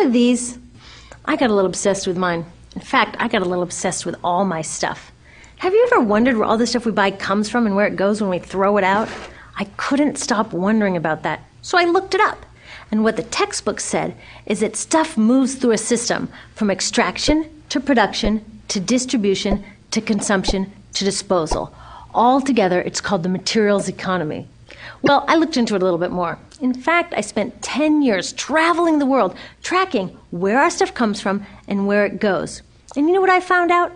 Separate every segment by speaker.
Speaker 1: of these? I got a little obsessed with mine. In fact, I got a little obsessed with all my stuff. Have you ever wondered where all the stuff we buy comes from and where it goes when we throw it out? I couldn't stop wondering about that, so I looked it up. And what the textbook said is that stuff moves through a system from extraction to production to distribution to consumption to disposal. All together, it's called the materials economy. Well, I looked into it a little bit more. In fact, I spent 10 years traveling the world, tracking where our stuff comes from and where it goes. And you know what I found out?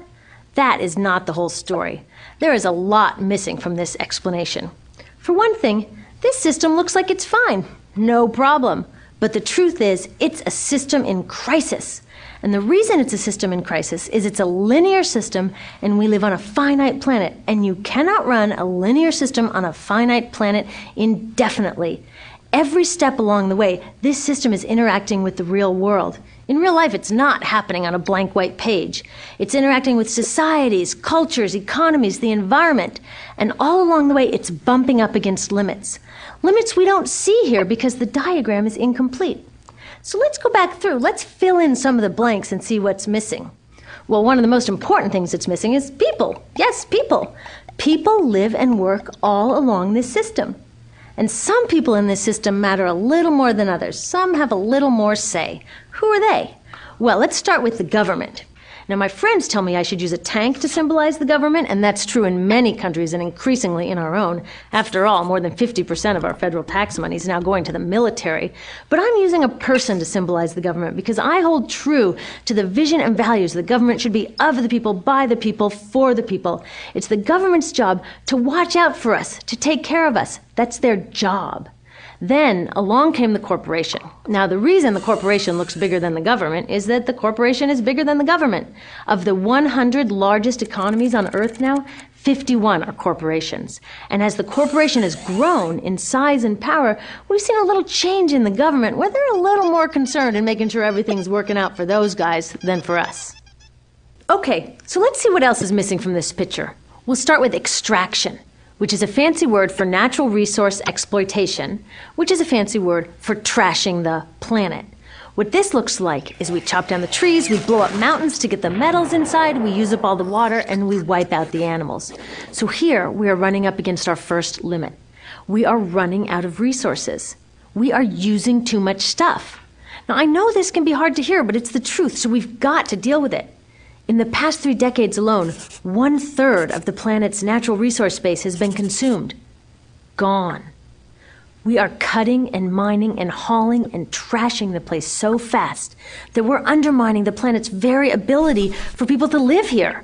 Speaker 1: That is not the whole story. There is a lot missing from this explanation. For one thing, this system looks like it's fine. No problem. But the truth is, it's a system in crisis. And the reason it's a system in crisis is it's a linear system and we live on a finite planet. And you cannot run a linear system on a finite planet indefinitely. Every step along the way, this system is interacting with the real world. In real life, it's not happening on a blank white page. It's interacting with societies, cultures, economies, the environment. And all along the way, it's bumping up against limits. Limits we don't see here because the diagram is incomplete. So let's go back through. Let's fill in some of the blanks and see what's missing. Well, one of the most important things that's missing is people. Yes, people. People live and work all along this system. And some people in this system matter a little more than others. Some have a little more say. Who are they? Well, let's start with the government. Now, my friends tell me I should use a tank to symbolize the government, and that's true in many countries and increasingly in our own. After all, more than 50% of our federal tax money is now going to the military. But I'm using a person to symbolize the government because I hold true to the vision and values the government should be of the people, by the people, for the people. It's the government's job to watch out for us, to take care of us. That's their job. Then along came the corporation. Now, the reason the corporation looks bigger than the government is that the corporation is bigger than the government. Of the 100 largest economies on Earth now, 51 are corporations. And as the corporation has grown in size and power, we've seen a little change in the government where they're a little more concerned in making sure everything's working out for those guys than for us. Okay, so let's see what else is missing from this picture. We'll start with extraction, which is a fancy word for natural resource exploitation, which is a fancy word for trashing the planet. What this looks like is we chop down the trees, we blow up mountains to get the metals inside, we use up all the water, and we wipe out the animals. So here we are running up against our first limit. We are running out of resources. We are using too much stuff. Now, I know this can be hard to hear, but it's the truth, so we've got to deal with it. In the past 3 decades alone, 1/3 of the planet's natural resource base has been consumed. Gone. We are cutting and mining and hauling and trashing the place so fast that we're undermining the planet's very ability for people to live here.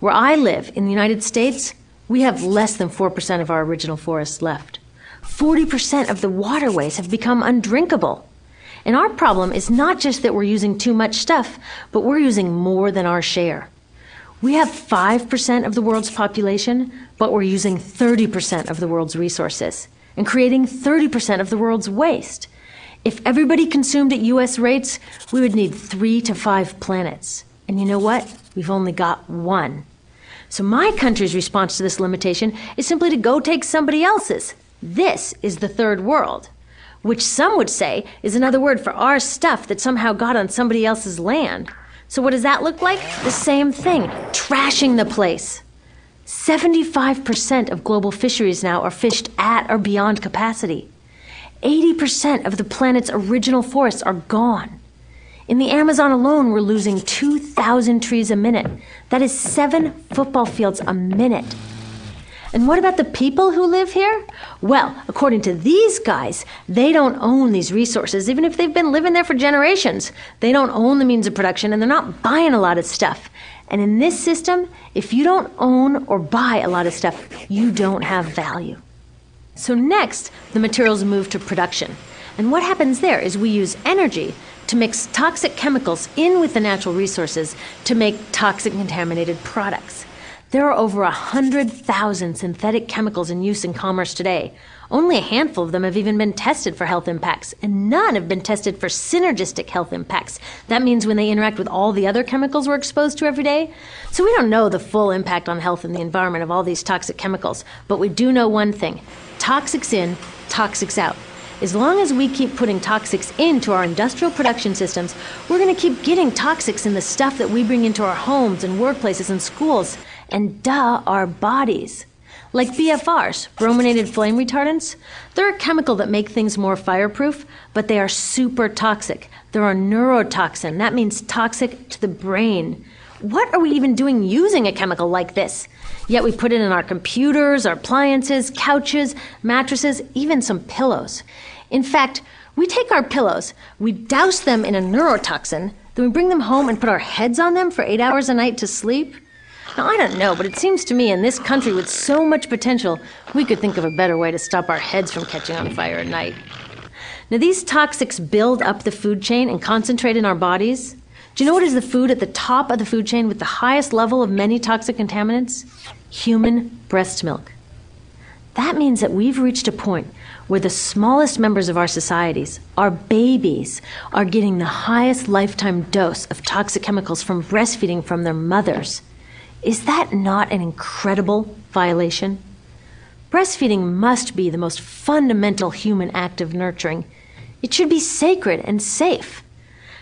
Speaker 1: Where I live, in the United States, we have less than 4% of our original forests left. 40% of the waterways have become undrinkable. And our problem is not just that we're using too much stuff, but we're using more than our share. We have 5% of the world's population, but we're using 30% of the world's resources and creating 30% of the world's waste. If everybody consumed at US rates, we would need 3 to 5 planets. And you know what? We've only got 1. So my country's response to this limitation is simply to go take somebody else's. This is the third world, which some would say is another word for our stuff that somehow got on somebody else's land. So what does that look like? The same thing, trashing the place. 75% of global fisheries now are fished at or beyond capacity. 80% of the planet's original forests are gone. In the Amazon alone, we're losing 2,000 trees a minute. That is 7 football fields a minute. And what about the people who live here? Well, according to these guys, they don't own these resources, even if they've been living there for generations. They don't own the means of production, and they're not buying a lot of stuff. And in this system, if you don't own or buy a lot of stuff, you don't have value. So next, the materials move to production. And what happens there is we use energy to mix toxic chemicals in with the natural resources to make toxic contaminated products. There are over 100,000 synthetic chemicals in use in commerce today. Only a handful of them have even been tested for health impacts, and none have been tested for synergistic health impacts. That means when they interact with all the other chemicals we're exposed to every day. So we don't know the full impact on health and the environment of all these toxic chemicals, but we do know one thing: toxics in, toxics out. As long as we keep putting toxics into our industrial production systems, we're going to keep getting toxics in the stuff that we bring into our homes and workplaces and schools, and our bodies. Like BFRs, brominated flame retardants, they're a chemical that make things more fireproof, but they are super toxic. They're a neurotoxin. That means toxic to the brain. What are we even doing using a chemical like this? Yet we put it in our computers, our appliances, couches, mattresses, even some pillows. In fact, we take our pillows, we douse them in a neurotoxin, then we bring them home and put our heads on them for 8 hours a night to sleep. Now, I don't know, but it seems to me in this country with so much potential, we could think of a better way to stop our heads from catching on fire at night. Now, these toxics build up the food chain and concentrate in our bodies. Do you know what is the food at the top of the food chain with the highest level of many toxic contaminants? Human breast milk. That means that we've reached a point where the smallest members of our societies, our babies, are getting the highest lifetime dose of toxic chemicals from breastfeeding from their mothers. Is that not an incredible violation? Breastfeeding must be the most fundamental human act of nurturing. It should be sacred and safe.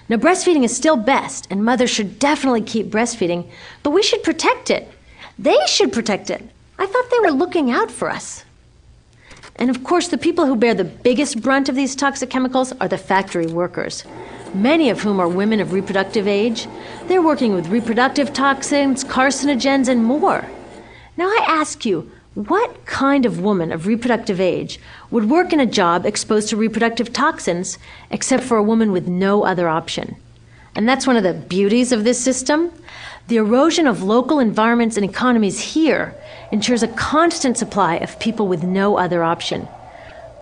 Speaker 1: Now, breastfeeding is still best, and mothers should definitely keep breastfeeding, but we should protect it. They should protect it. I thought they were looking out for us. And of course, the people who bear the biggest brunt of these toxic chemicals are the factory workers, many of whom are women of reproductive age. They're working with reproductive toxins, carcinogens, and more. Now, I ask you, what kind of woman of reproductive age would work in a job exposed to reproductive toxins except for a woman with no other option? And that's one of the beauties of this system. The erosion of local environments and economies here ensures a constant supply of people with no other option.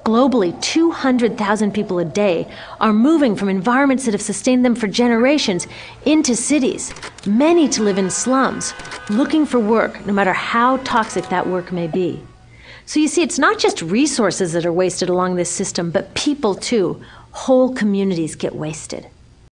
Speaker 1: Globally, 200,000 people a day are moving from environments that have sustained them for generations into cities, many to live in slums, looking for work, no matter how toxic that work may be. So you see, it's not just resources that are wasted along this system, but people too. Whole communities get wasted.